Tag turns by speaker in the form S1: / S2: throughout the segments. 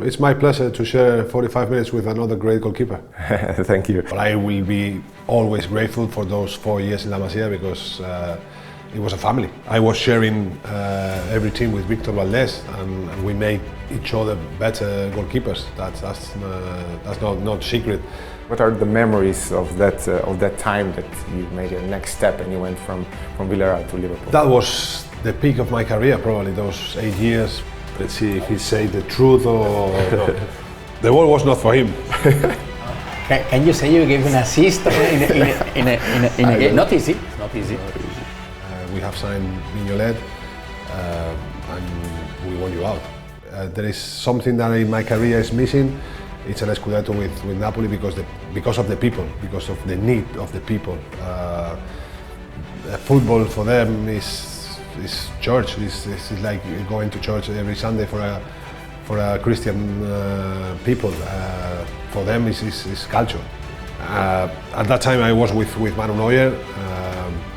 S1: It's my pleasure to share 45 minutes with another great goalkeeper.
S2: Thank you.
S1: But I will be always grateful for those 4 years in La Masije because it was a family. I was sharing every team with Victorju Valdésu and we made each other better goalkeepers. That's not secret.
S2: What are the memories of that time that you made your next step and you went from Villarreal to Liverpool?
S1: That was the peak of my career, probably, those 8 years. Let's see if he say the truth or no. The ball was not for him.
S3: Can you say you gave an assist in a game? Not easy. It's not easy.
S1: We have signed Mignolet and we want you out. There is something that in my career is missing. It's an scudetto with Neaplju because of the people, because of the need of the people. Football for them is church. It's like going to church every Sunday for a Christian people. For them, it's culture. At that time, I was with Manu Neuer,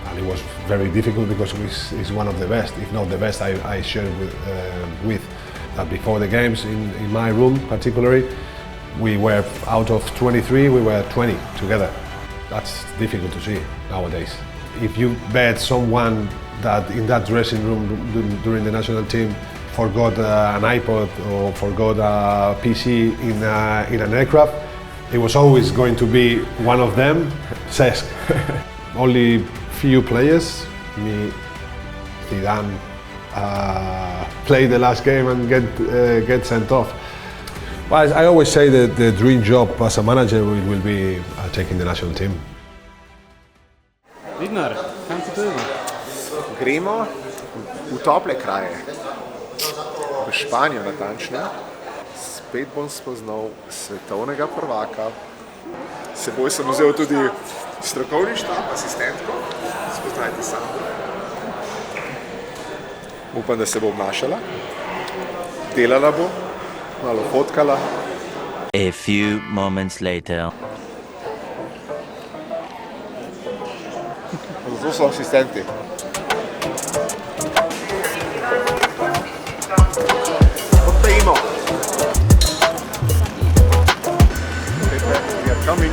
S1: and it was very difficult because he's one of the best, if not the best. I shared with that before the games in my room, particularly. We were out of 23, we were 20 together. That's difficult to see nowadays. If you bet someone that in that dressing room during the national team forgot an iPod or forgot a PC in an aircraft, it was always going to be one of them, Cesc. Only few players, me, Zidane, play the last game and get sent off. Well, I always say that the dream job as a manager will be taking the national team.
S4: Vidnar, kam ti to?
S5: Gremo v tople kraje, v Španijo natančno. Spet bom spoznal svetovnega prvaka. S seboj sem vzel tudi strokovni štab, asistentko. Spoznajte sami. Upam, da se bo obnašala. Delala bo, malo fotkala.
S6: A few moments later.
S5: Zato so asistenti. Odprimo. Pepe, we are coming.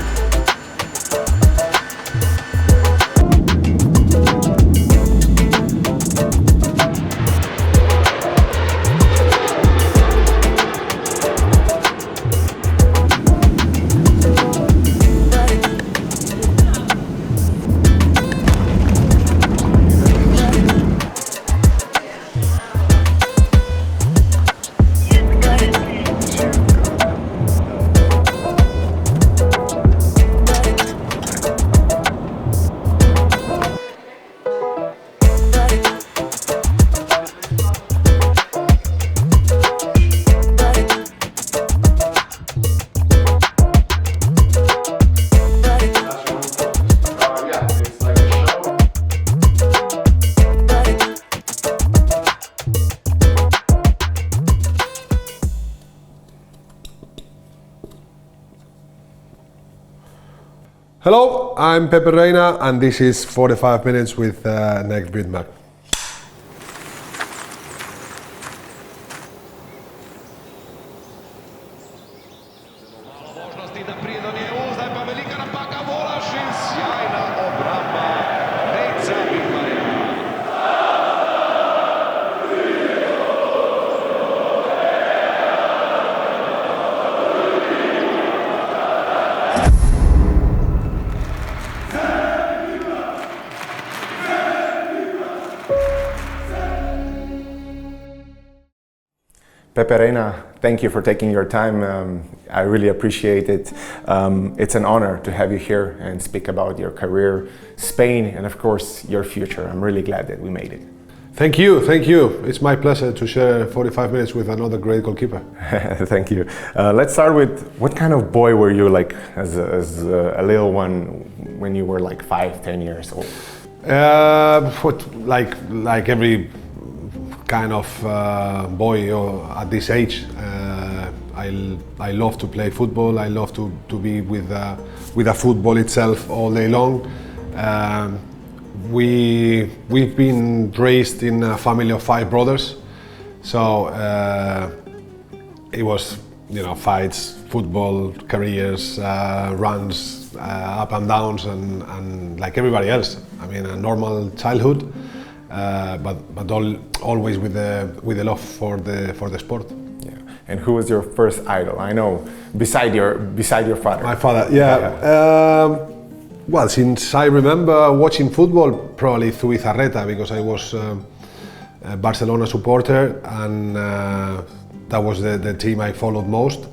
S1: Hello, I'm Pepe Reina and this is 45 minutes with Next Vidmar.
S2: Pepe Reina, thank you for taking your time. I really appreciate it. It's an honor to have you here and speak about your career, Spain, and of course your future. I'm really glad that we made it.
S1: Thank you. It's my pleasure to share 45 minutes with another great goalkeeper.
S2: Thank you. Let's start with, what kind of boy were you like as a little one when you were like 5-10 years old?
S1: Like every kind of boy at this age. I love to play football. I love to be with the football itself all day long. We've been raised in a family of 5 brothers, so it was fights, football, careers, runs, up and downs, and like everybody else. I mean, a normal childhood, but always with the love for the sport.
S2: Yeah. And who was your first idol? I know, beside your father.
S1: My father, yeah. Well, since I remember watching football, probably Zubizarreta, because I was a Barcelona supporter, and that was the team I followed most.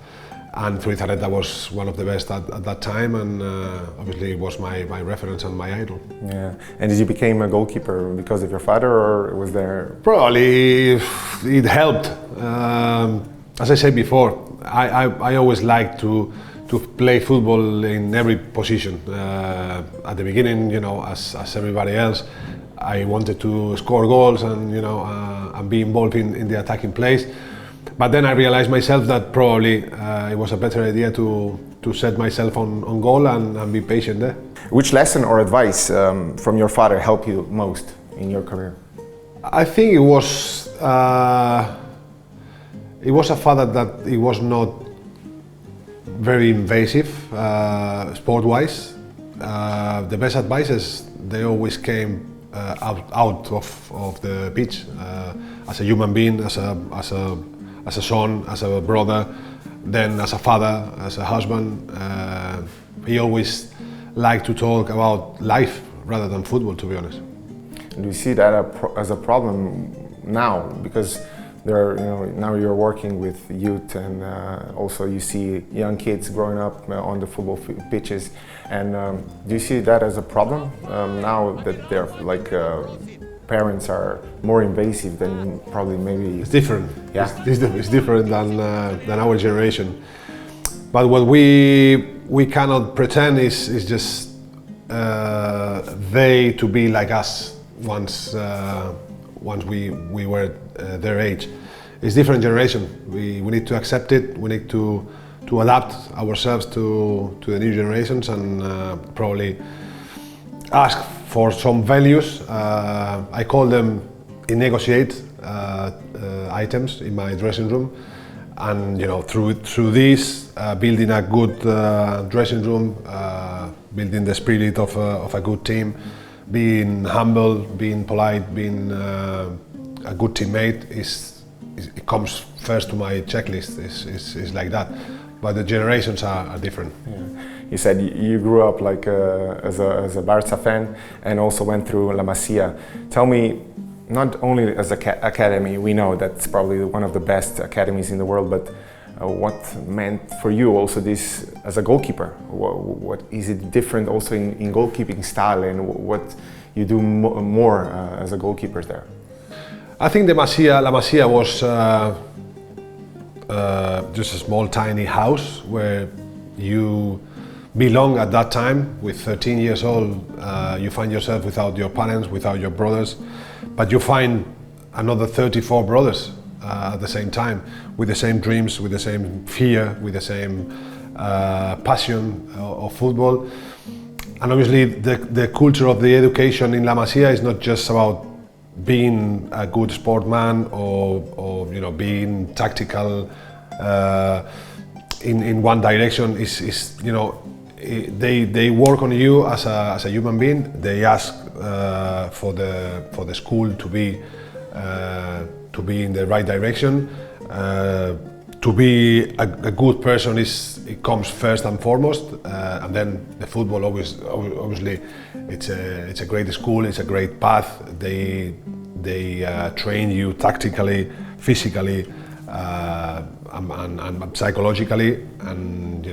S1: And Zubizarreta was one of the best at that time, and obviously it was my reference and my idol.
S2: Yeah. And did you become a goalkeeper because of your father, or was there?
S1: Probably it helped. As I said before, I always liked to play football in every position. At the beginning, as everybody else, I wanted to score goals and be involved in the attacking plays. But then I realized myself that probably it was a better idea to set myself on goal and be patient there.
S2: Which lesson or advice from your father helped you most in your career?
S1: I think it was a father that he was not very invasive sport-wise. The best advices, they always came out of the pitch, as a human being, as a son, as a brother, then as a father, as a husband. He always liked to talk about life rather than football, to be honest.
S2: Do you see that as a problem now? Because now you're working with youth, and also you see young kids growing up on the football pitches. And do you see that as a problem now that they're parents are more invasive than probably maybe?
S1: It's different.
S2: Yeah,
S1: it's different than our generation. But what we cannot pretend is just they to be like us once we were their age. It's different generation. We need to accept it. We need to adapt ourselves to the new generations, and probably ask for some values. I call them negotiate items in my dressing room, and through this building a good dressing room, building the spirit of a good team, being humble, being polite, being a good teammate it comes first to my checklist. Is like that, but the generations are different.
S2: Yeah. You said you grew up as a Barça fan, and also went through La Masije. Tell me, not only as an academy, we know that's probably one of the best academies in the world, but what meant for you also this as a goalkeeper? What is it different also in goalkeeping style, and what you do more as a goalkeeper there?
S1: I think La Masije was just a small tiny house where you belong at that time. With 13 years old, you find yourself without your parents, without your brothers, but you find another 34 brothers at the same time, with the same dreams, with the same fear, with the same passion of football. And obviously the culture of the education in La Masije is not just about being a good sportman or being tactical in one direction. They work on you as a human being. They ask for the school to be in the right direction. To be a good person it comes first and foremost, and then the football obviously it's a great school, it's a great path. They train you tactically, physically, and psychologically, and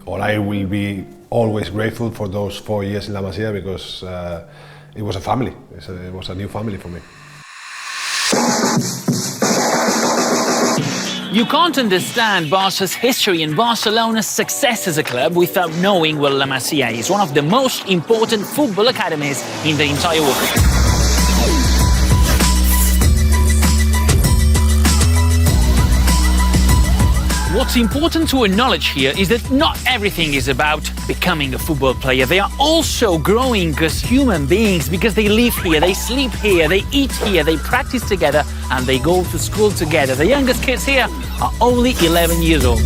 S1: I will be always grateful for those 4 years in La Masije, because it was a family. It was a new family for me.
S4: You can't understand Barca's history and Barcelona's success as a club without knowing what La Masije is, one of the most important football academies in the entire world. What's important to acknowledge here is that not everything is about becoming a football player. They are also growing as human beings because they live here, they sleep here, they eat here, they practice together, and they go to school together. The youngest kids here are only 11 years old.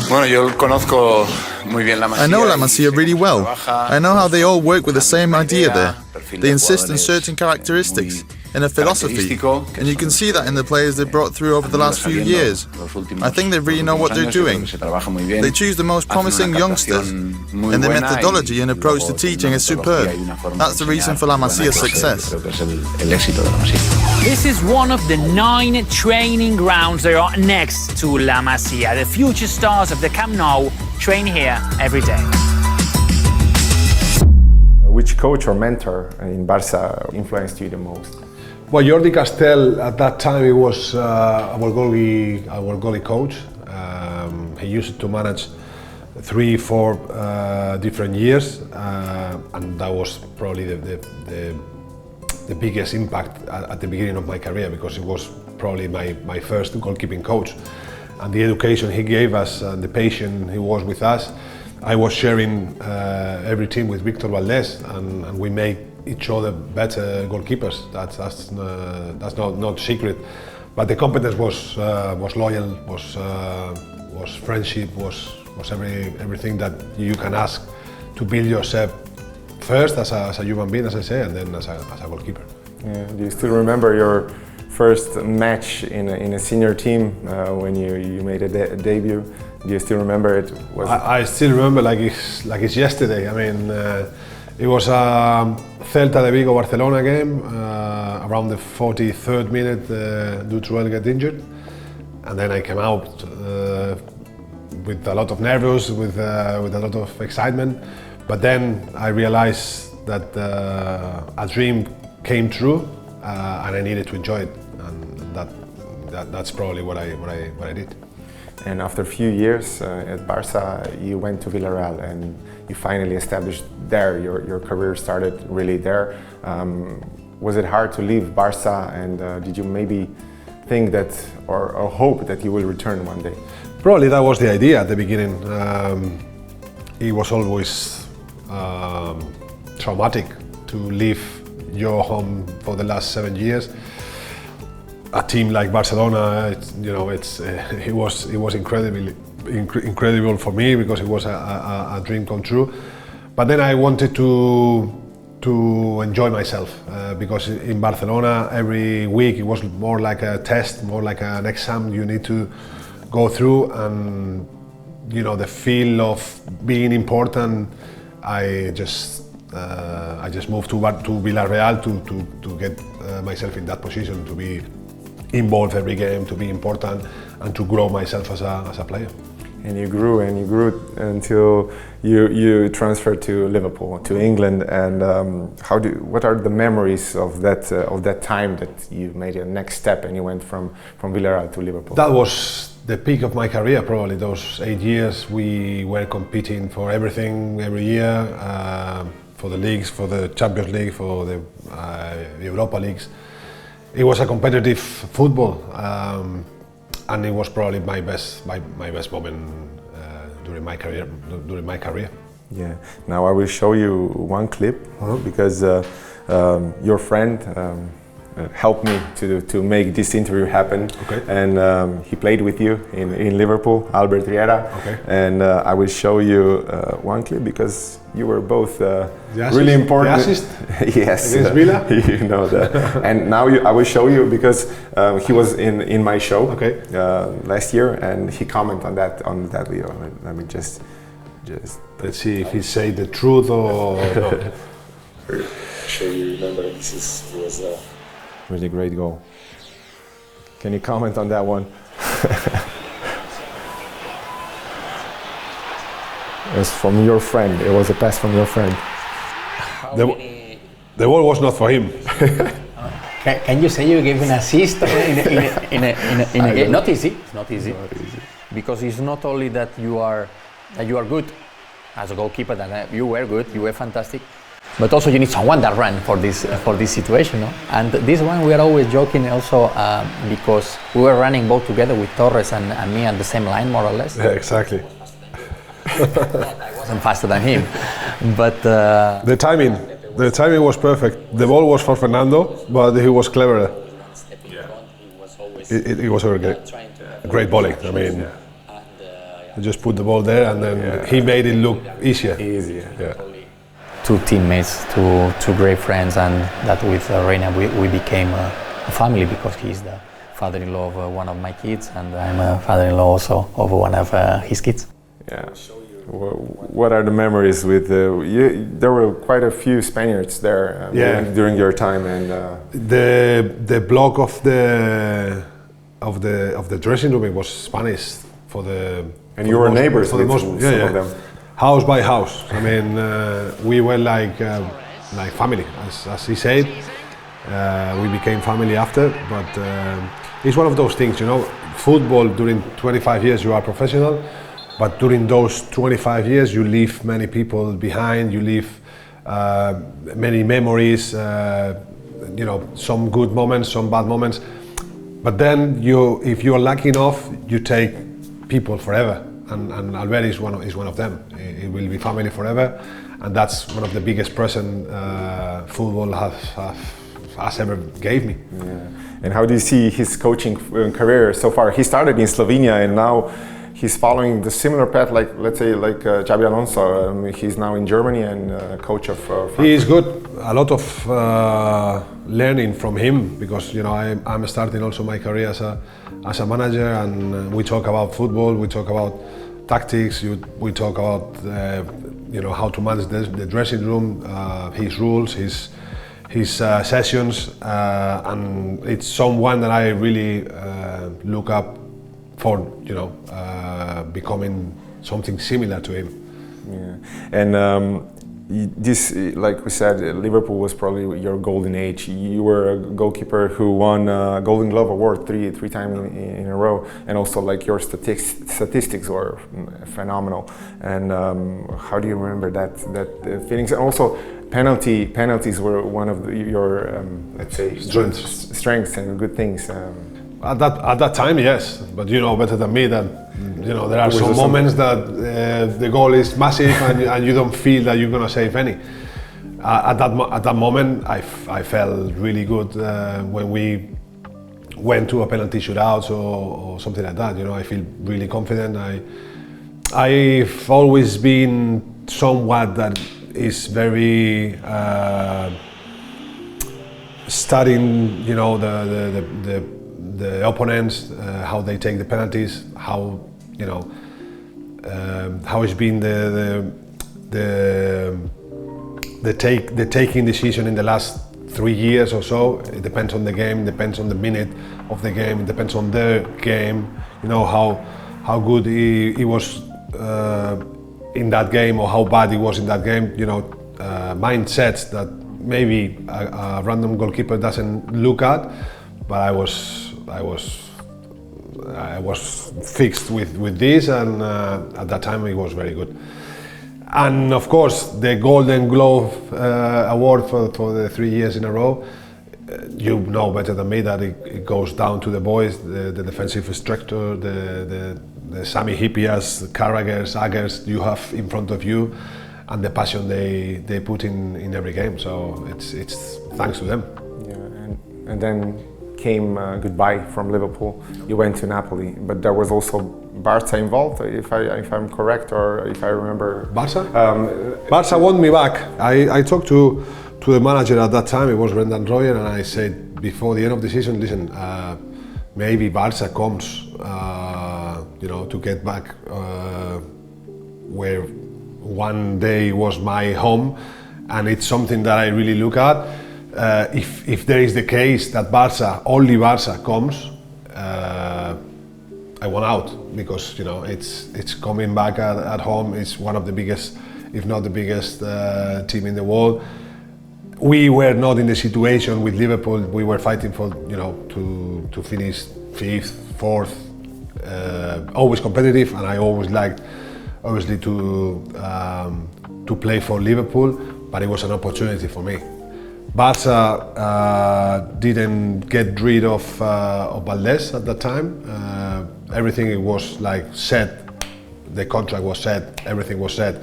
S7: Bueno, yo conozco muy bien la Masije.
S8: I know La Masije really well. I know how they all work with the same idea there. They insist on certain characteristics and a philosophy, and you can see that in the players they've brought through over the last few years. I think they really know what they're doing. They choose the most promising youngsters, and their methodology and approach to teaching is superb. That's the reason for La Masije's success.
S4: This is one of the 9 training grounds that are next to La Masije. The future stars of the Camp Nou train here every day.
S2: Which coach or mentor in Barça influenced you the most?
S1: Well, Jordi Castell at that time he was our goalie coach. He used to manage 3-4 different years, and that was probably the biggest impact at the beginning of my career, because it was probably my first goalkeeping coach. And the education he gave us and the patient he was with us. I was sharing every team with Victorju Valdésu, and we made each other better goalkeepers. That's not secret. But the competence was loyal, was friendship, was everything that you can ask to build yourself first as a human being, as I say, and then as a goalkeeper.
S2: Yeah. Do you still remember your first match in a senior team when you made a debut? Do you still remember it?
S1: I still remember like it's yesterday. I mean, it was a Celta de Vigo Barcelona game around the 43rd minute. Dutroux got injured, and then I came out with a lot of nerves, with a lot of excitement. But then I realized that a dream came true, and I needed to enjoy it, and that's probably what I did.
S2: And after a few years at Barça, you went to Villarreal and you finally established there. Your career started really there. Was it hard to leave Barça, and did you maybe think that or hope that you will return one day?
S1: Probably that was the idea at the beginning. It was always traumatic to leave your home for the last 7 years. A team like Barcelona, it was incredible for me, because it was a dream come true. But then I wanted to enjoy myself, because in Barcelona every week it was more like a test, more like an exam you need to go through, and the feel of being important. I just moved to Villarreal to get myself in that position, to be involved every game, to be important, and to grow myself as a player.
S2: And you grew until you transferred to Liverpool, to England. And what are the memories of that time that you made your next step and you went from Villarreal to Liverpool?
S1: That was the peak of my career, probably. Those 8 years we were competing for everything every year, for the leagues, for the Champions League, for the Europa leagues. It was a competitive football, and it was probably my best moment during my career.
S2: Yeah. Now I will show you one clip because your friend helped me to make this interview happen.
S1: Okay.
S2: And he played with you in Liverpool, Riera.
S1: Okay.
S2: And I will show you one clip because you were both really important.
S1: The assist?
S2: Yes.
S1: Against Villa?
S2: You know that. And now I will show you because he was in my show last year, and he commented on that video. Let me just
S1: let's see if he say the truth or not.
S2: Sure you remember this was a really great goal. Can you comment on that one? It was from your friend. It was a pass from your friend.
S1: The ball was not for him.
S3: Can you say you gave an assist in a game? Not easy. It's not easy. Because it's not only that you are good as a goalkeeper. That you were good. You were fantastic. But also you need someone that ran for this situation, no? And this one we are always joking also because we were running both together with Torres and me on the same line, more or less.
S1: Yeah, exactly.
S3: I wasn't faster than him, but
S1: the timing was perfect. The ball was for Fernando, but he was cleverer. It was a great volley. I mean, he just put the ball there, and then he made it look easier. Yeah.
S3: Two teammates, two great friends, and that with Reina we became a family because he's the father-in-law of one of my kids, and I'm a father-in-law also of one of his kids.
S2: Yeah. What are the memories with there were quite a few Spaniards there during your time, and
S1: the block of the dressing room, it was Spanish for the.
S2: And you were neighbors with some of them.
S1: House by house. I mean, we were like family, as he said. We became family after, but it's one of those things, you know. Football, during 25 years you are professional, but during those 25 years you leave many people behind. You leave many memories. You know, some good moments, some bad moments. But then if you are lucky enough, you take people forever. And Albert is one of them. It will be family forever, and that's one of the biggest present football has ever gave me.
S2: Yeah. And how do you see his coaching career so far? He started in Slovenia, and now he's following the similar path, like let's say like Xabi Alonso. He's now in Germany and coach of.
S1: He is good. A lot of learning from him, because you know I'm starting also my career as a manager, and we talk about football, we talk about tactics, we talk about you know, how to manage the dressing room, his rules, his sessions, and it's someone that I really look up for, you know, becoming something similar to him.
S2: Yeah. And this, like we said, Liverpool was probably your golden age. You were a goalkeeper who won a Golden Glove award three times in a row, and also like your statistics were phenomenal. And how do you remember that feelings? And also penalties were one of your let's say strengths and good things.
S1: At that time, yes, but you know better than me that you know there are some moments that the goal is massive and you don't feel that you're gonna save any. At that moment, I felt really good when we went to a penalty shootout or something like that. You know, I feel really confident. I've always been someone that is very studying, you know, the opponents, how they take the penalties, how, you know, how it's been the taking decision in the last 3 years or so. It depends on the game, depends on the minute of the game, it depends on their game. You know how good he was in that game or how bad he was in that game. You know, mindsets that maybe a random goalkeeper doesn't look at, but I was fixed with this, and at that time it was very good. And of course, the Golden Glove award for the 3 years in a row, you know better than me that it goes down to the boys, the defensive structure, the Sami Hippias, Carragers, Aggers you have in front of you, and the passion they put in every game. So it's thanks to them.
S2: Yeah, and then came goodbye from Liverpool. You went to Napoli, but there was also Barca involved, if I'm correct, or if I remember.
S1: Barca? Barca want me back. I talked to the manager at that time. It was Brendan Royer, and I said before the end of the season, listen, maybe Barca comes, you know, to get back where one day was my home, and it's something that I really look at. If there is the case that only Barca comes, I want out, because you know it's coming back at home. It's one of the biggest, if not the biggest, team in the world. We were not in the situation with Liverpool. We were fighting for, you know, to finish 5th, 4th, always competitive, and I always liked, obviously, to play for Liverpool. but it was an opportunity for me. Barca didn't get rid of Valdésu at that time. Everything was like set, the contract was set, everything was set,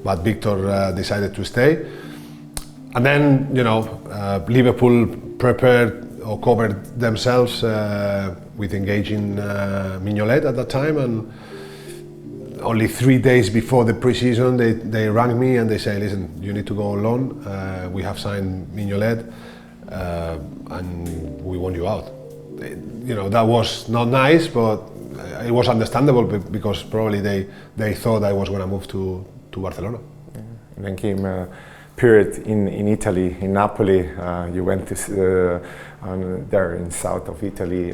S1: but Victor decided to stay. And then, you know, Liverpool prepared or covered themselves with engaging Mignolet at that time, and only 3 days before the pre-season they rang me and they say, listen, you need to go on loan, we have signed Mignolet and we want you out. You know, that was not nice, but it was understandable because probably they thought I was going to move to Barcelona.
S2: Yeah. And then came a period in Italy, in Napoli. You went to there in south of Italy.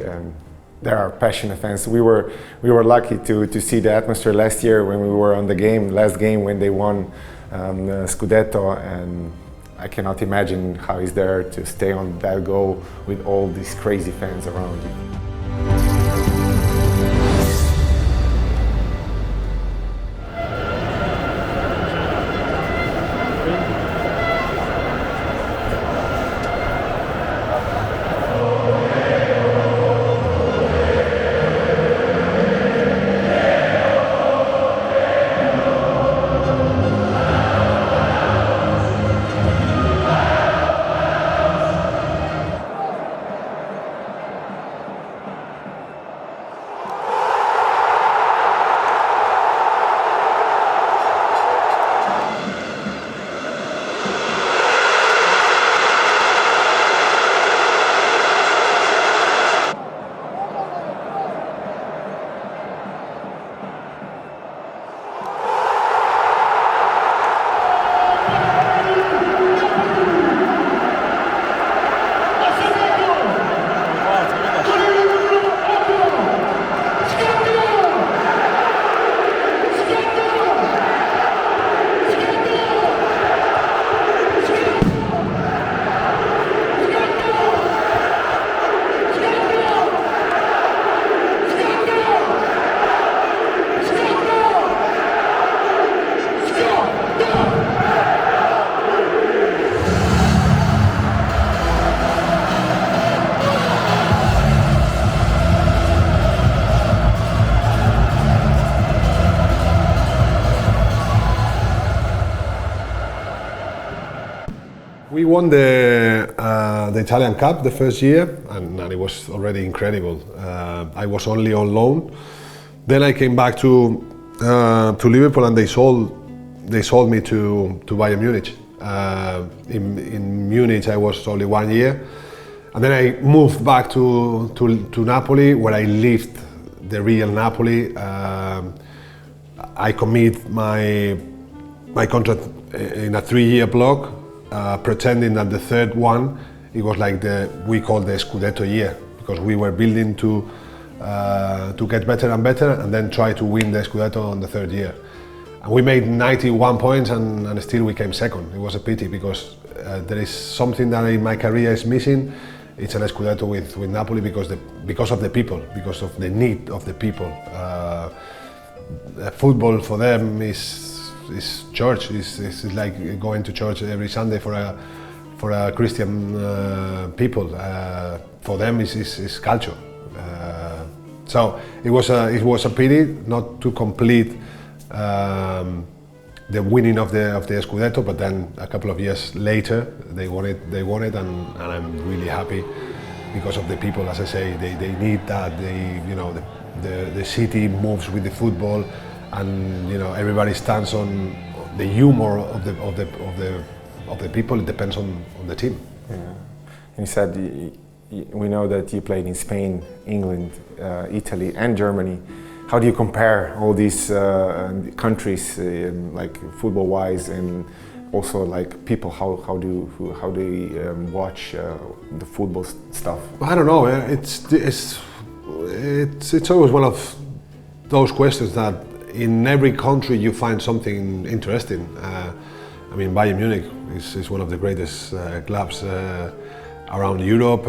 S2: There are passionate fans. We were lucky to see the atmosphere last year when we were on the last game when they won Scudetto, and I cannot imagine how it's there to stay on that goal with all these crazy fans around you.
S1: We won the Italian Cup the first year, and it was already incredible. I was only on loan. Then I came back to Liverpool, and they sold me to Bayern Munich. In Munich, I was only 1 year, and then I moved back to Napoli, where I lived the real Napoli. I commit my contract in a 3-year block. Pretending that the third one, it was like we called the Scudetto year, because we were building to get better and better, and then try to win the Scudetto on the third year. And we made 91 points, and still we came second. It was a pity, because there is something that in my career is missing. It's an Scudetto with Napoli, because of the people, because of the need of the people. Football for them is church. It's like going to church every Sunday for a Christian people. For them, it's culture. So it was a pity not to complete the winning of the Scudetto, but then a couple of years later they won it, and I'm really happy because of the people. As I say, they need that. The city moves with the football. And everybody stands on the humor of the people. It depends on the team.
S2: Yeah. And you said we know that you played in Spain, England, Italy, and Germany. How do you compare all these countries, like football-wise, and also like people? How do they watch the football stuff?
S1: I don't know. It's always one of those questions that. In every country you find something interesting. I mean, Bayern Munich is one of the greatest clubs around Europe.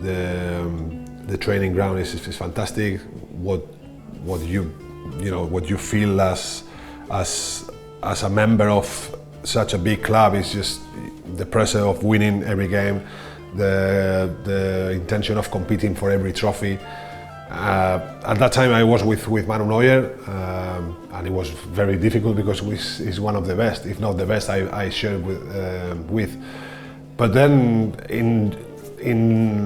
S1: The training ground is fantastic. What you feel as a member of such a big club. It's just the pressure of winning every game, the intention of competing for every trophy. At that time I was with Manu Neuer, and it was very difficult because he's one of the best, if not the best, I shared with. But then in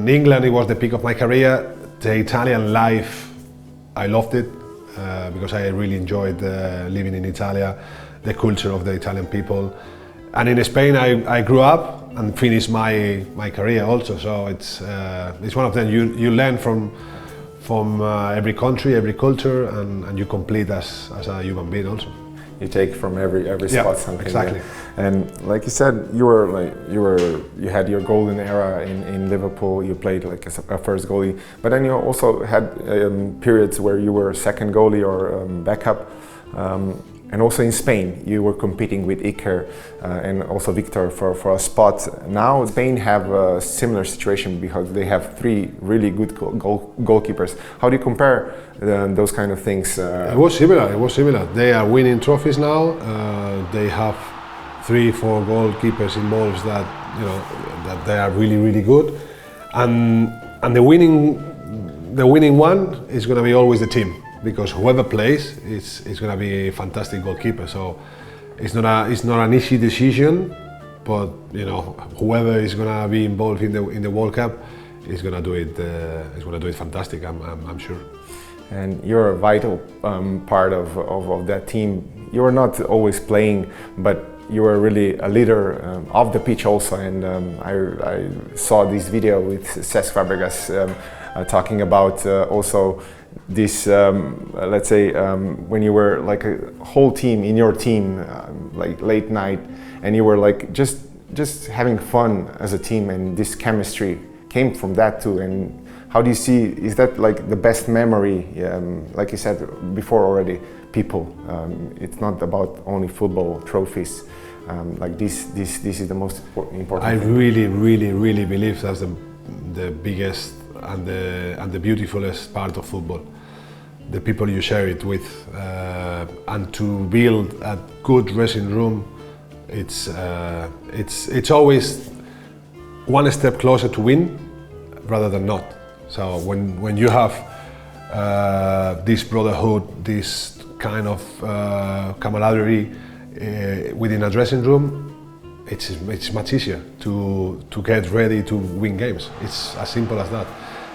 S1: England it was the peak of my career. The Italian life, I loved it because I really enjoyed living in Italia, the culture of the Italian people. And in Spain I grew up and finished my career also, so it's one of them. You learn from every country, every culture, and you complete as a human being also.
S2: You take from every spot something.
S1: Exactly.
S2: Yeah. And like you said, you had your golden era in Liverpool. You played like a first goalie, but then you also had periods where you were second goalie or backup. And also in Spain, you were competing with Iker and also Victor for a spot. Now Spain have a similar situation because they have 3 really good goalkeepers. How do you compare those kind of things?
S1: It was similar. They are winning trophies now. They have 3-4 goalkeepers involved that that they are really good. And the winning one is going to be always the team. Because whoever plays is going to be a fantastic goalkeeper. So it's not an easy decision, but whoever is going to be involved in the World Cup is going to do it. Is going to do it fantastic. I'm sure.
S2: And you're a vital part of that team. You were not always playing, but you were really a leader off the pitch also. And I saw this video with Cesc Fabregas talking about also this, let's say, when you were like a whole team in your team, like late night, and you were like just having fun as a team, and this chemistry came from that too. And how do you see, is that like the best memory, like you said before already, people, it's not about only football trophies, like this is the most important
S1: I
S2: thing.
S1: really believe that's the biggest and the beautifulest part of football. The people you share it with, and to build a good dressing room, it's always one step closer to win rather than not. So when you have this brotherhood, this kind of camaraderie within a dressing room, it's much easier to get ready to win games. It's as simple as that.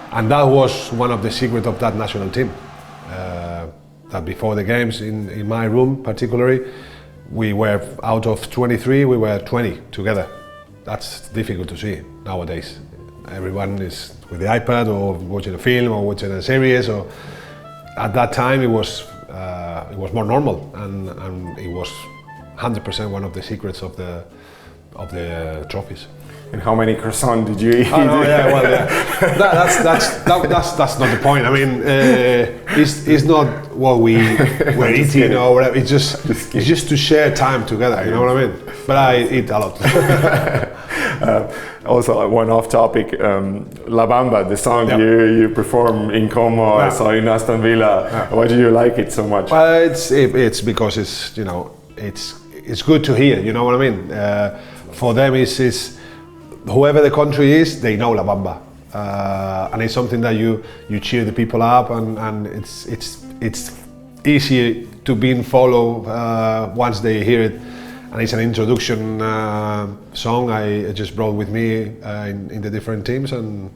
S1: And that was one of the secrets of that national team. That before the games, in my room particularly, we were out of 23, we were 20 together. That's difficult to see nowadays. Everyone is with the iPad or watching a film or watching a series. Or at that time it was more normal, and it was 100% one of the secrets of the trophies.
S2: And how many croissants did you eat?
S1: Oh, no, yeah, well, yeah. That's not the point. I mean, it's not what we're eating or whatever. It's just to share time together. You know what I mean? But I eat a lot.
S2: Also, one off topic, La Bamba, the song you perform in Como, I saw in Aston Villa. Why do you like it so much?
S1: Well, it's because it's good to hear. You know what I mean? For them, it's whoever the country is, they know La Bamba, and it's something that you cheer the people up, and it's easy to be followed once they hear it, and it's an introduction song I just brought with me in the different teams, and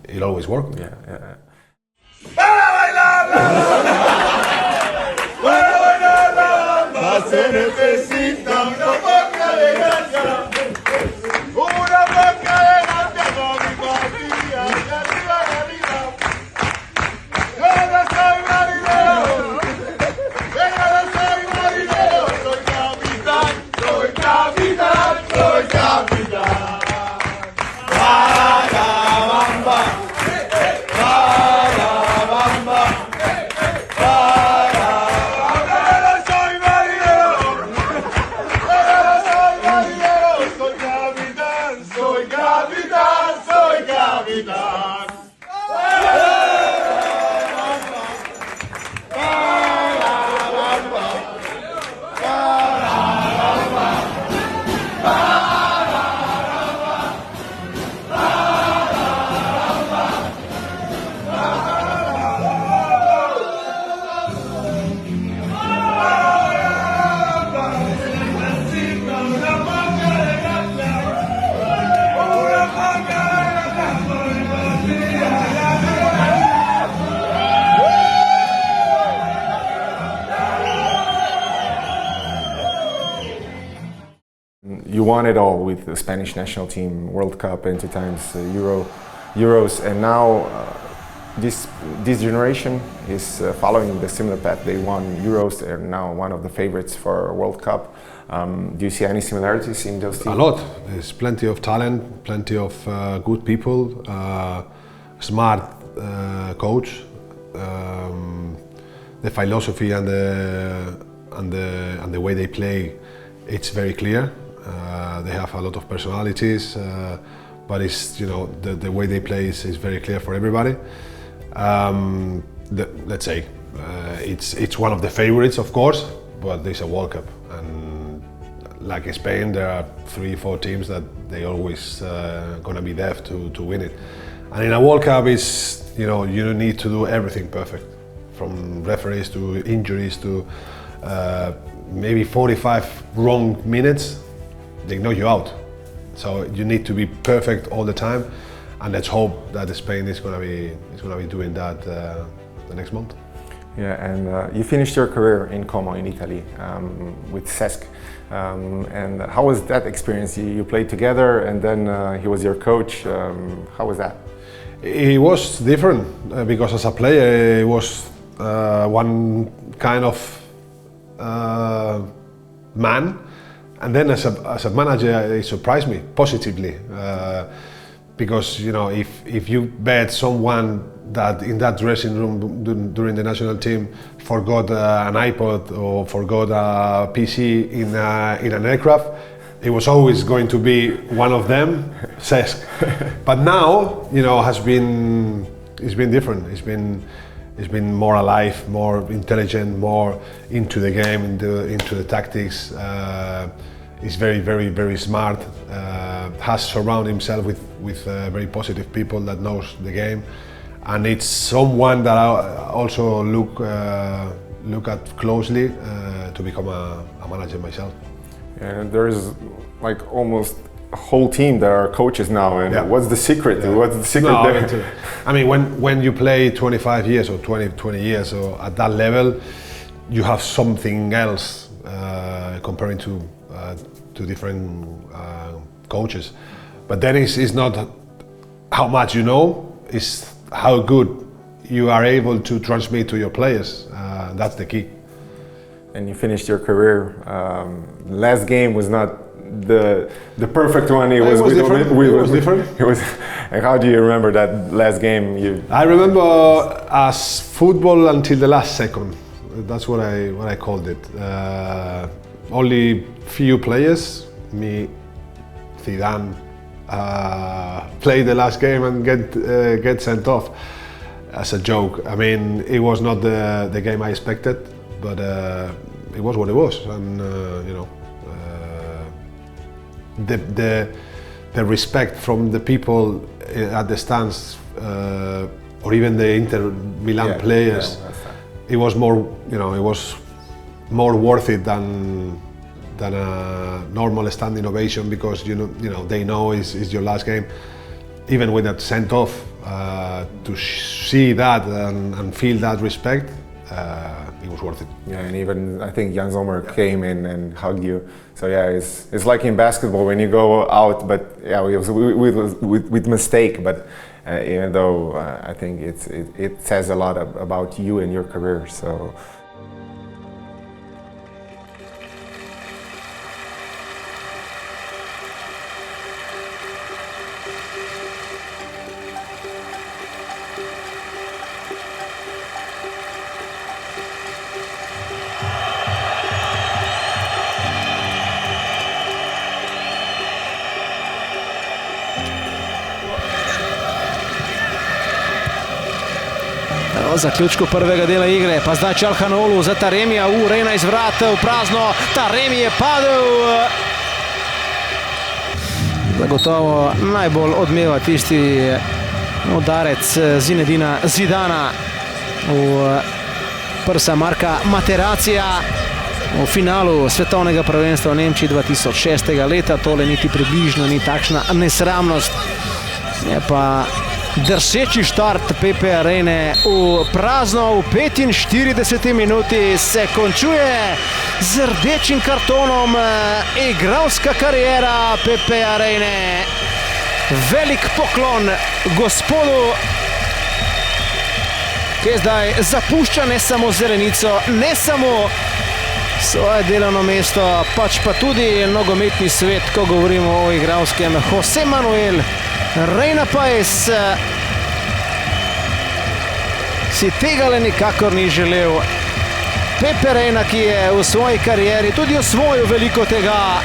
S1: it always worked.
S2: Yeah. won it all with the Spanish national team, World Cup, and 2 times Euros, and now this generation is following the similar path. They won Euros, they're now one of the favorites for World Cup. Do you see any similarities in those teams?
S1: A lot. There's plenty of talent, plenty of good people, smart coach. The philosophy and the way they play, it's very clear. They have a lot of personalities, but it's, you know, the way they play is very clear for everybody. Let's say it's one of the favorites, of course, but there's a World Cup, and like Spain, there are 3-4 teams that they always gonna be there to win it. And in a World Cup, it's, you know, you need to do everything perfect, from referees to injuries to maybe 45 wrong minutes, they knock you out. So you need to be perfect all the time, and let's hope that Spain is gonna be doing that the next month.
S2: Yeah, and you finished your career in Como in Italy with Cesc. And how was that experience? You played together, and then he was your coach. How was that?
S1: It was different because as a player, it was one kind of man, and then as a manager, it surprised me positively because, you know, if you bet someone that in that dressing room during the national team forgot an iPod or forgot a PC in an aircraft, it was always going to be one of them, Cesc. But now, you know, it's been different. It's been more alive, more intelligent, more into the game, into the tactics. He's very smart. Has surrounded himself with very positive people that knows the game, and it's someone that I also look at closely to become a manager myself.
S2: And there's like almost a whole team that are coaches now, and yeah. What's the secret? Yeah. What's the secret there?
S1: I mean, when you play 25 years or 20 years or at that level, you have something else comparing to different coaches. But then it's not how much you know, it's how good you are able to transmit to your players. That's the key.
S2: And you finished your career. Last game was not the perfect one. It was different. It was. And how do you remember that last game?
S1: I remember as football until the last second. That's what I called it. Only few players, me, Zidane, play the last game and get sent off as a joke. I mean, it was not the game I expected, but it was what it was, and you know, the respect from the people at the stands, or even the Inter Milan players, it was more, you know, it was more worth it than a normal standing ovation, because you know they know it's your last game. Even with that sent off, to see that and feel that respect, it was worth it.
S2: Yeah, and even I think Jan Sommer came in and hugged you. So yeah, it's like in basketball when you go out, but yeah, with mistake. But even though I think it says a lot about you and your career. So.
S9: O zaključku prvega dela igre, pa zdaj Čalhanoglu za Taremija, Reina iz vrat v prazno, Taremi je padel. Zagotovo najbolj odmeva tisti udarec Zinedina Zidana v prsa Marka Materacija v finalu svetovnega prvenstva v Nemčiji 2006. leta. Tole niti približno ni takšna nesramnost. Je pa Drseči štart Pepe Reine v prazno v 45. minuti se končuje z rdečim kartonom igralska kariera Pepe Reine. Velik poklon gospodu, ki zdaj zapušča ne samo zelenico, ne samo svoje delovno mesto, pač pa tudi nogometni svet, ko govorimo o igralskem. José Manuel Reina Paez si tega le nikakor ni želel. Pepe Reina, ki je v svoji karieri tudi osvojil veliko tega.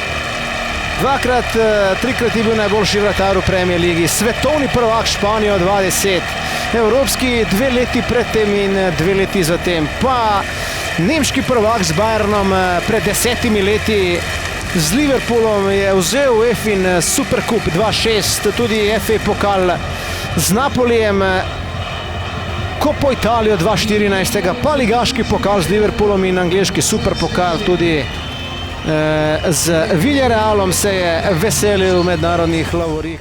S9: Dvakrat, trikrat je bil najboljši vratar v Premier Ligi, svetovni prvak Španijo 2010, evropski 2 leti predtem in 2 leti zatem, pa nemški prvak z Bayernom pred 10 leti. Z Liverpoolom je vzel UEFA Supercup 2-6, tudi FA pokal z Napolijem, Kopo Italijo 2014, pa ligaški pokal z Liverpoolom in angleški superpokal tudi z Villarrealom se je veselil mednarodnih lovorik.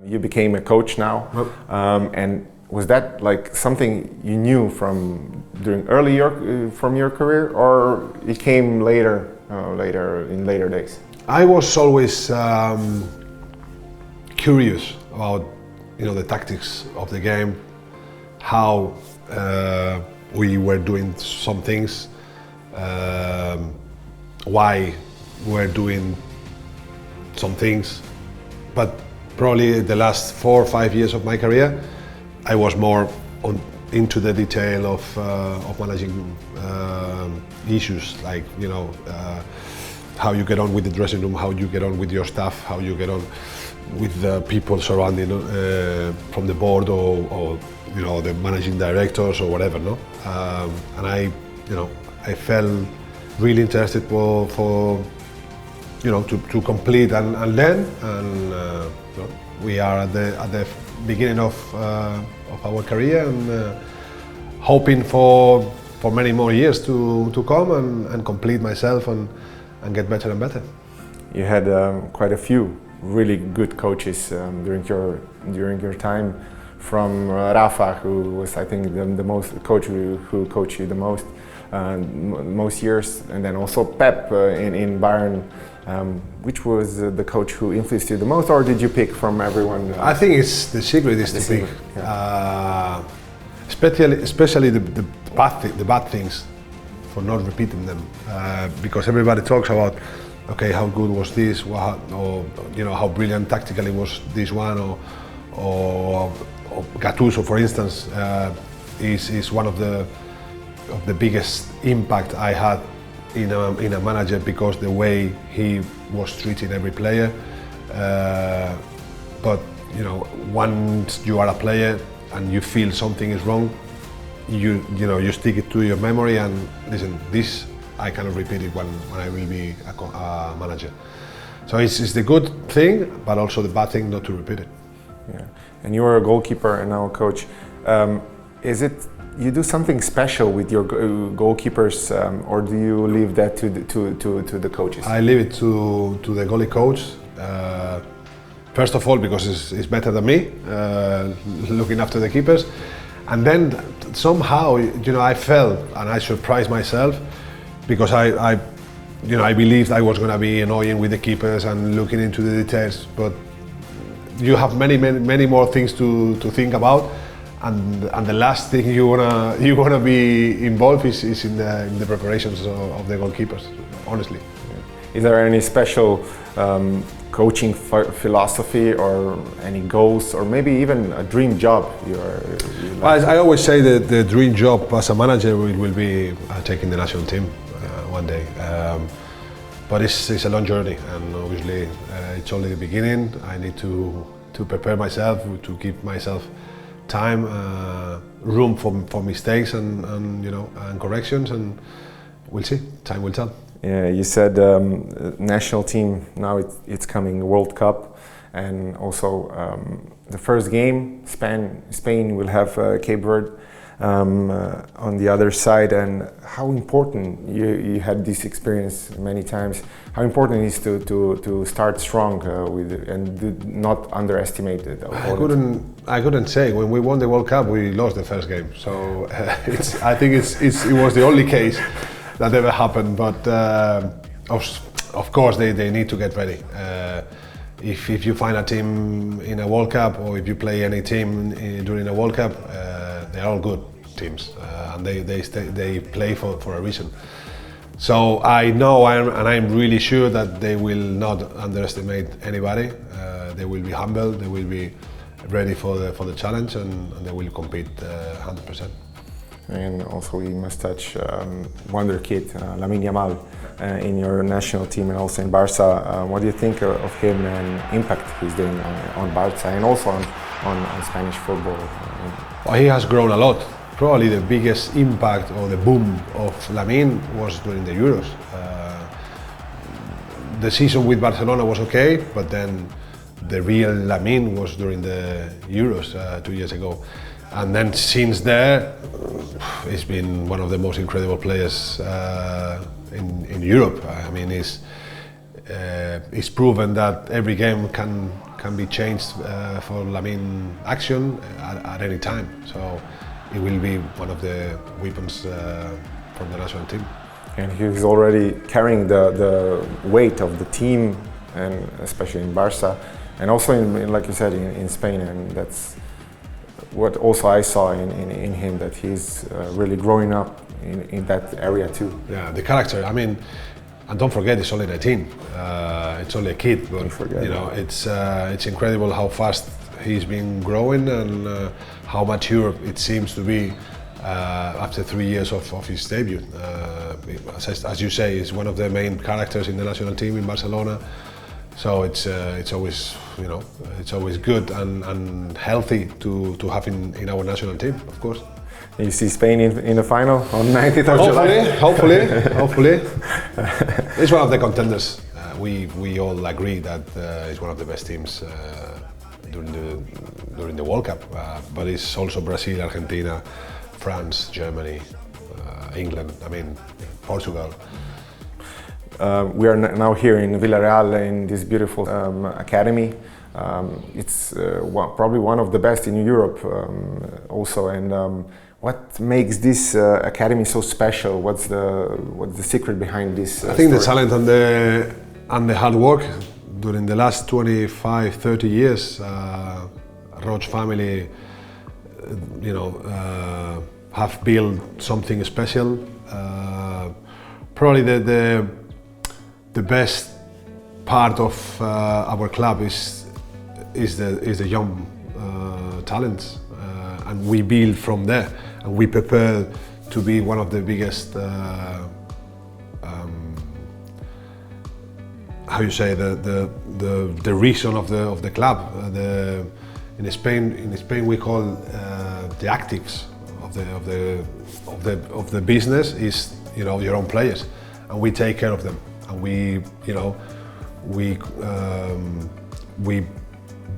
S2: You became a coach now, and was that like something you knew from during from your career, or it came later in later days?
S1: I was always curious about the tactics of the game, how we were doing some things, why we're doing some things, but probably the last 4 or 5 years of my career, I was more into the detail of managing issues like how you get on with the dressing room, how you get on with your staff, how you get on with the people surrounding from the board or the managing directors or whatever, no? And I felt really interested for to complete and learn, and we are at the beginning of our career, and hoping for many more years to come and complete myself and get better and better.
S2: You had quite a few really good coaches during your time, from Rafa, who was, I think, the most coach who coached you the most years, and then also Pep in Bayern. Which was the coach who influenced you the most, or did you pick from everyone?
S1: I think the secret is to pick, especially the bad things, for not repeating them, because everybody talks about, okay, how good was this, or how brilliant tactically was this one, or Gattuso, for instance, is one of the biggest impact I had in a manager, because the way he was treating every player. But once you are a player and you feel something is wrong, you stick it to your memory and listen, this I cannot repeat it when I will be a manager. So it's the good thing, but also the bad thing not to repeat it.
S2: Yeah. And you are a goalkeeper and now a coach. Is it you do something special with your goalkeepers, or do you leave that to the coaches?
S1: I leave it to the goalie coach. First of all, because it's better than me, looking after the keepers, and then somehow I felt and I surprised myself, because I believed I was going to be annoying with the keepers and looking into the details, but you have many more things to think about. And the last thing you wanna be involved is in the preparations of the goalkeepers, honestly.
S2: Is there any special coaching philosophy or any goals, or maybe even a dream job
S1: Well, I always say that the dream job as a manager will be taking the national team one day. But it's a long journey, and obviously it's only the beginning. I need to prepare myself, to give myself time, room for mistakes and corrections, and we'll see. Time will tell.
S2: Yeah, you said national team. Now it's coming World Cup, and also the first game Spain will have Cape Verde. on the other side, and how important you had this experience many times. How important it is to start strong and do not underestimate it.
S1: I couldn't say. When we won the World Cup, we lost the first game. So I think it was the only case that ever happened. But of course, they need to get ready. If you find a team in a World Cup, or if you play any team during a World Cup, they're all good teams, and they play for a reason. So I know, and I'm really sure that they will not underestimate anybody. They will be humble. They will be ready for the challenge, and they will compete 100%.
S2: And also we must touch wonder kid Lamine Yamal in your national team and also in Barca. What do you think of him and impact he's doing on Barca and also on Spanish football?
S1: Well, he has grown a lot. Probably the biggest impact or the boom of Lamine was during the Euros. The season with Barcelona was okay, but then the real Lamine was during the Euros 2 years ago. And then since there, he's been one of the most incredible players in Europe. I mean, he's proven that every game can be changed for Lamine action at any time. So he will be one of the weapons from the national team.
S2: And he's already carrying the weight of the team, and especially in Barca, and also in like you said, in Spain, and that's what also I saw in him, that he's really growing up in that area too.
S1: Yeah, the character. I mean, and don't forget, it's only 19. It's only a kid, but you know, it's incredible how fast he's been growing and how mature it seems to be after 3 years of his debut. As you say, he's one of the main characters in the national team in Barcelona. So it's always, you know, it's always good and healthy to have in our national team, of course.
S2: You see Spain in the final on 19th of July?
S1: Hopefully. It's one of the contenders. We all agree that it's one of the best teams during the World Cup. But it's also Brazil, Argentina, France, Germany, England, I mean, Portugal.
S2: We are now here in Villarreal in this beautiful academy. It's probably one of the best in Europe also. And what makes this academy so special? What's the secret behind this?
S1: I think the talent and the hard work during the last 25, 30 years. Roche family, you know, have built something special. Probably the best part of our club is the young talents, and we build from there, and we prepare to be one of the biggest. How you say, the reason of the club. In Spain we call the actives of the business is, you know, your own players, and we take care of them. And we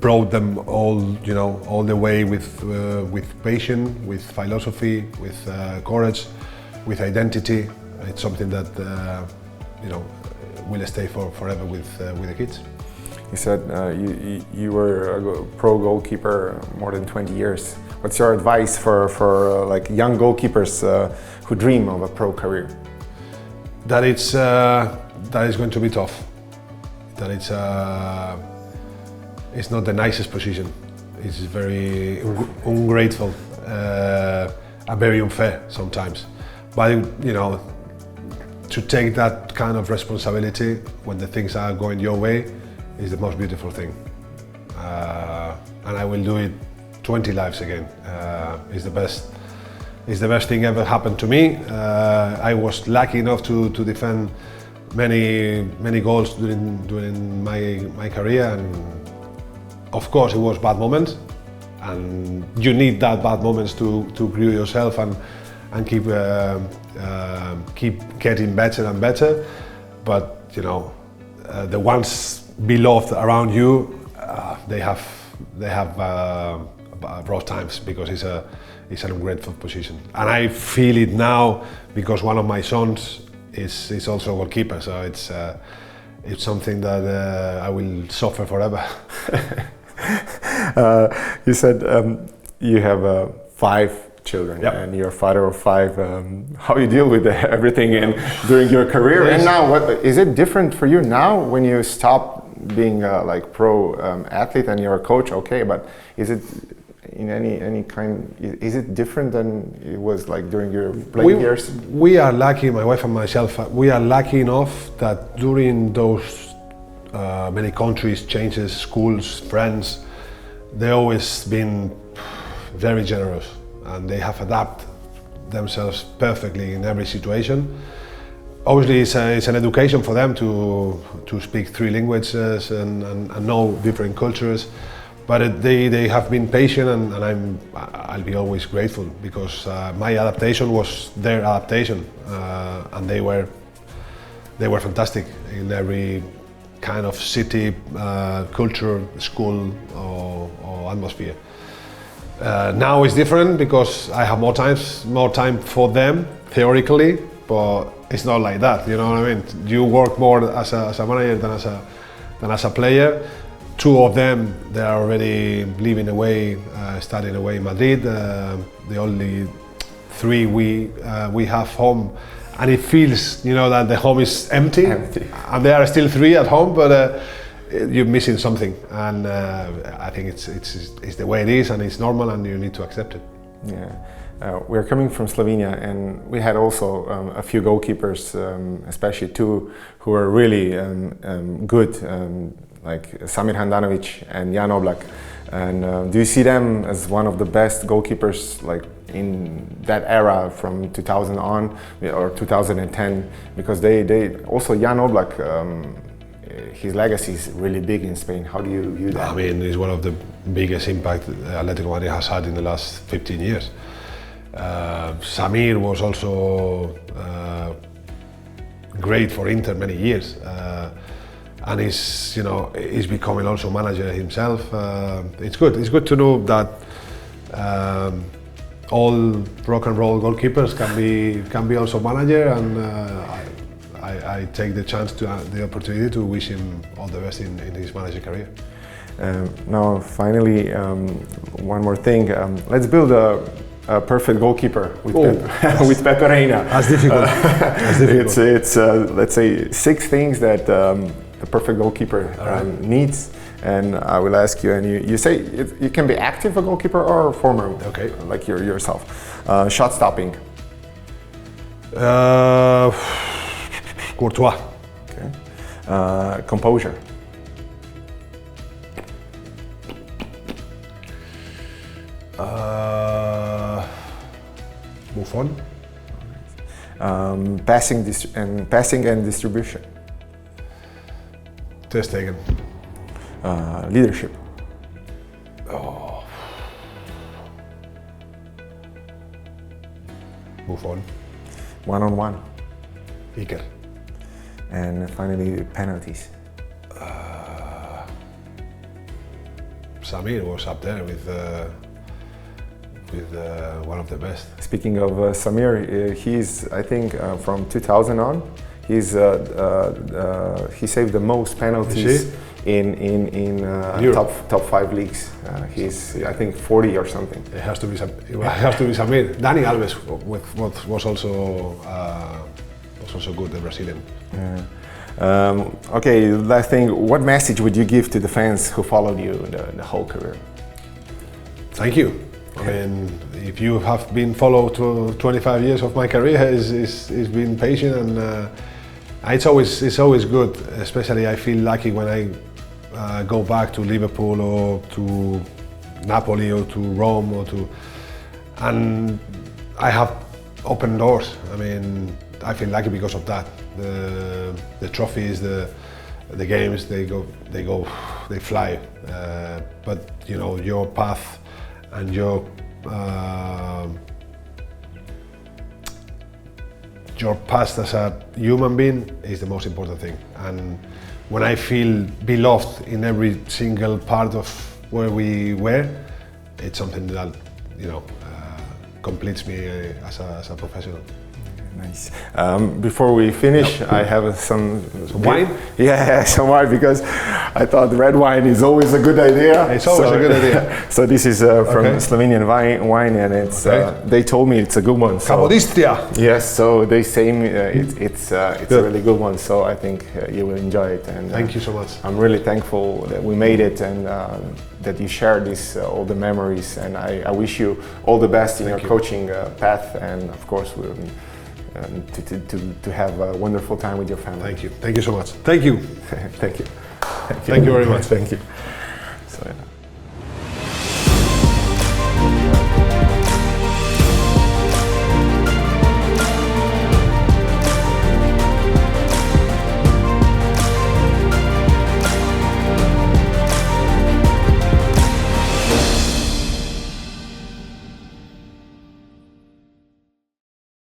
S1: brought them all, you know, all the way with patience, with philosophy, with courage, with identity. It's something that you know, will stay forever with the kids.
S2: You said you were a pro goalkeeper more than 20 years. What's your advice for like young goalkeepers who dream of a pro career?
S1: That is going to be tough. That it's not the nicest position. It's very ungrateful and very unfair sometimes. But you know, to take that kind of responsibility when the things are going your way is the most beautiful thing. And I will do it 20 lives again. It's the best thing ever happened to me. I was lucky enough to defend many goals during my career, and of course it was bad moments, and you need that bad moments to grow yourself and keep getting better and better. But you know, the ones beloved around you, they have rough times because it's an ungrateful position. And I feel it now because one of my sons is also a goalkeeper, so it's something that I will suffer forever.
S2: You said you have 5 children,
S1: yep.
S2: and you're a father of 5. How you deal with everything during your career?
S1: Yes.
S2: And now, what is it different for you now when you stop being like pro athlete and you're a coach? Okay, but is it in any kind? Is it different than it was like during your playing years?
S1: We are lucky, my wife and myself. We are lucky enough that during those many countries, changes, schools, friends, they always been very generous. And they have adapted themselves perfectly in every situation. Obviously, it's an education for them to speak 3 languages and know different cultures. But they have been patient, and I'll be always grateful because my adaptation was their adaptation, and they were fantastic in every kind of city, culture, school, or atmosphere. Now it's different because I have more time for them theoretically, but it's not like that. You know what I mean? You work more as a manager than as a player. 2 of them, they are already living away, studying away in Madrid. The only 3 we have home, and it feels, you know, that the home is empty. And there are still 3 at home, but. You're missing something, and I think it's the way it is, and it's normal, and you need to accept it.
S2: Yeah, we're coming from Slovenia, and we had also a few goalkeepers, especially 2 who were really good, like Samir Handanovic and Jan Oblak. And do you see them as one of the best goalkeepers, like in that era from 2000 on or 2010? Because they also Jan Oblak. His legacy is really big in Spain. How do you view that?
S1: I mean, it's one of the biggest impact Atletico Madrid has had in the last 15 years. Samir was also great for Inter many years, and he's becoming also manager himself. It's good to know that all rock and roll goalkeepers can be also manager, and I take the opportunity to wish him all the best in his manager career.
S2: Now, finally, one more thing. Let's build a perfect goalkeeper with, with Pepe Reina.
S1: That's difficult.
S2: It's let's say 6 things that the perfect goalkeeper needs. And I will ask you, and you say you can be active a goalkeeper or a former,
S1: okay,
S2: like yourself. Shot stopping.
S1: Courtois.
S2: Okay. Composure.
S1: Buffon.
S2: Passing and distribution.
S1: Ter Stegen.
S2: Leadership.
S1: Buffon.
S2: One-on-one.
S1: Iker.
S2: And finally, penalties.
S1: Samir was up there with one of the best.
S2: Speaking of Samir, he's, I think, from 2000 on, he saved the most penalties in top 5 leagues. He's, I think, 40 or something.
S1: It has to be Samir. Dani Alves was also good, the Brazilian.
S2: Okay, last thing. What message would you give to the fans who followed you the whole career?
S1: Thank you. I mean, if you have been followed to 25 years of my career, it's been patient, and it's always good. Especially, I feel lucky when I go back to Liverpool or to Napoli or to Rome and I have opened doors. I mean, I feel lucky because of that. The trophies, the games, they fly. But you know, your path and your past as a human being is the most important thing. And when I feel beloved in every single part of where we were, it's something that, you know, completes me as a professional.
S2: Nice. Before we finish, I have some
S1: wine?
S2: Yeah, some wine, because I thought red wine is always a good idea.
S1: It's always a good idea.
S2: So this is from Slovenian wine, and it's they told me it's a good one. So,
S1: Capodistria.
S2: Yes, so they say it's a really good one. So I think you will enjoy it. And
S1: thank you so much.
S2: I'm really thankful that we made it, and that you shared all the memories. And I wish you all the best in your coaching path, and of course we'll. To have a wonderful time with your family.
S1: Thank you. Thank you so much. Thank you.
S2: Thank you.
S1: Thank you very much.
S2: Thank you.